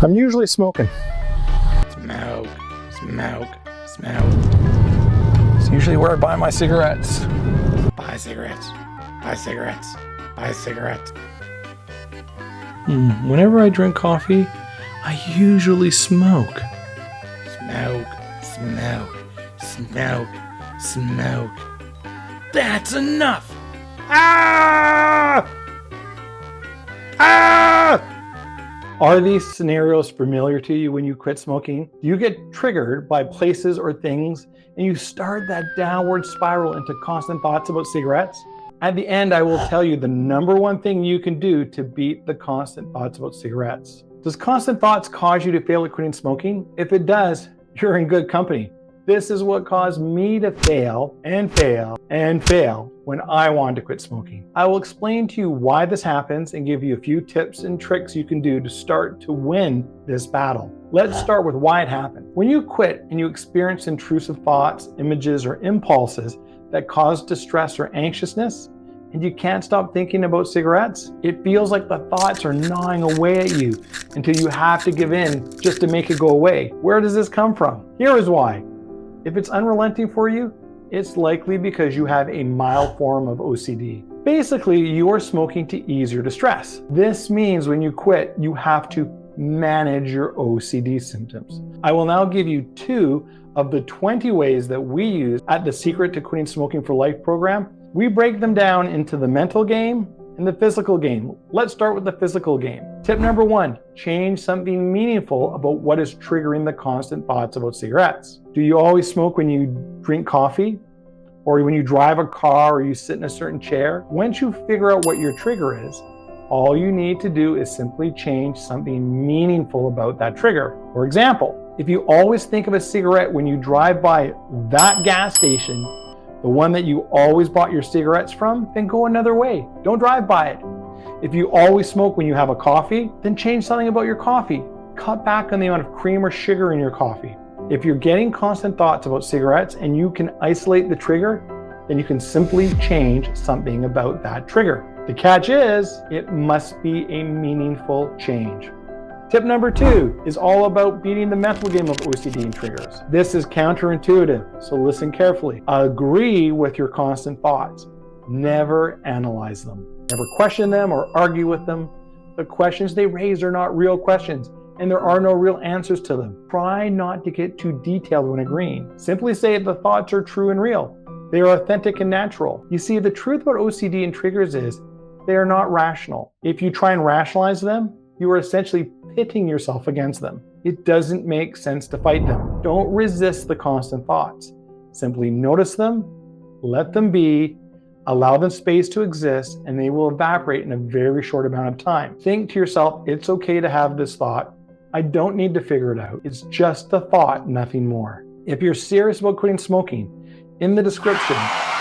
I'm usually smoking. Smoke, smoke, smoke. It's usually where I buy my cigarettes. Buy cigarettes, buy cigarettes, buy cigarettes. Whenever I drink coffee, I usually smoke. Smoke, smoke, smoke, smoke. That's enough! Ah! Ah! Are these scenarios familiar to you when you quit smoking? Do you get triggered by places or things and you start that downward spiral into constant thoughts about cigarettes? At the end, I will tell you the number one thing you can do to beat the constant thoughts about cigarettes. Does constant thoughts cause you to fail at quitting smoking? If it does, you're in good company. This is what caused me to fail and fail and fail when I wanted to quit smoking. I will explain to you why this happens and give you a few tips and tricks you can do to start to win this battle. Let's start with why it happened. When you quit and you experience intrusive thoughts, images, or impulses that cause distress or anxiousness, and you can't stop thinking about cigarettes, it feels like the thoughts are gnawing away at you until you have to give in just to make it go away. Where does this come from? Here is why. If it's unrelenting for you, it's likely because you have a mild form of OCD. Basically, you are smoking to ease your distress. This means when you quit, you have to manage your OCD symptoms. I will now give you 2 of the 20 ways that we use at the Secret to Quitting Smoking for Life program. We break them down into the mental game and the physical game. Let's start with the physical game. Tip number 1, change something meaningful about what is triggering the constant thoughts about cigarettes. Do you always smoke when you drink coffee? Or when you drive a car or you sit in a certain chair? Once you figure out what your trigger is, all you need to do is simply change something meaningful about that trigger. For example, if you always think of a cigarette when you drive by that gas station, the one that you always bought your cigarettes from, then go another way. Don't drive by it. If you always smoke when you have a coffee, then change something about your coffee. Cut back on the amount of cream or sugar in your coffee. If you're getting constant thoughts about cigarettes and you can isolate the trigger, then you can simply change something about that trigger. The catch is, it must be a meaningful change. Tip number 2 is all about beating the mental game of OCD and triggers. This is counterintuitive, so listen carefully. Agree with your constant thoughts. Never analyze them. Never question them or argue with them. The questions they raise are not real questions, and there are no real answers to them. Try not to get too detailed when agreeing. Simply say the thoughts are true and real. They are authentic and natural. You see, the truth about OCD and triggers is they are not rational. If you try and rationalize them, you are essentially pitting yourself against them. It doesn't make sense to fight them. Don't resist the constant thoughts. Simply notice them, let them be, allow them space to exist, and they will evaporate in a very short amount of time. Think to yourself, it's okay to have this thought. I don't need to figure it out. It's just a thought, nothing more. If you're serious about quitting smoking, in the description,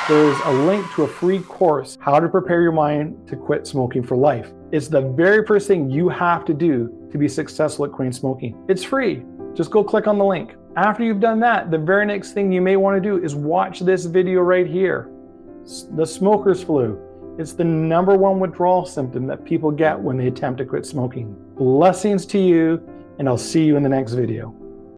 there is a link to a free course, How to Prepare Your Mind to Quit Smoking for Life. It's the very first thing you have to do to be successful at quitting smoking. It's free. Just go click on the link. After you've done that, the very next thing you may want to do is watch this video right here. The smoker's flu. It's the number 1 withdrawal symptom that people get when they attempt to quit smoking. Blessings to you, and I'll see you in the next video.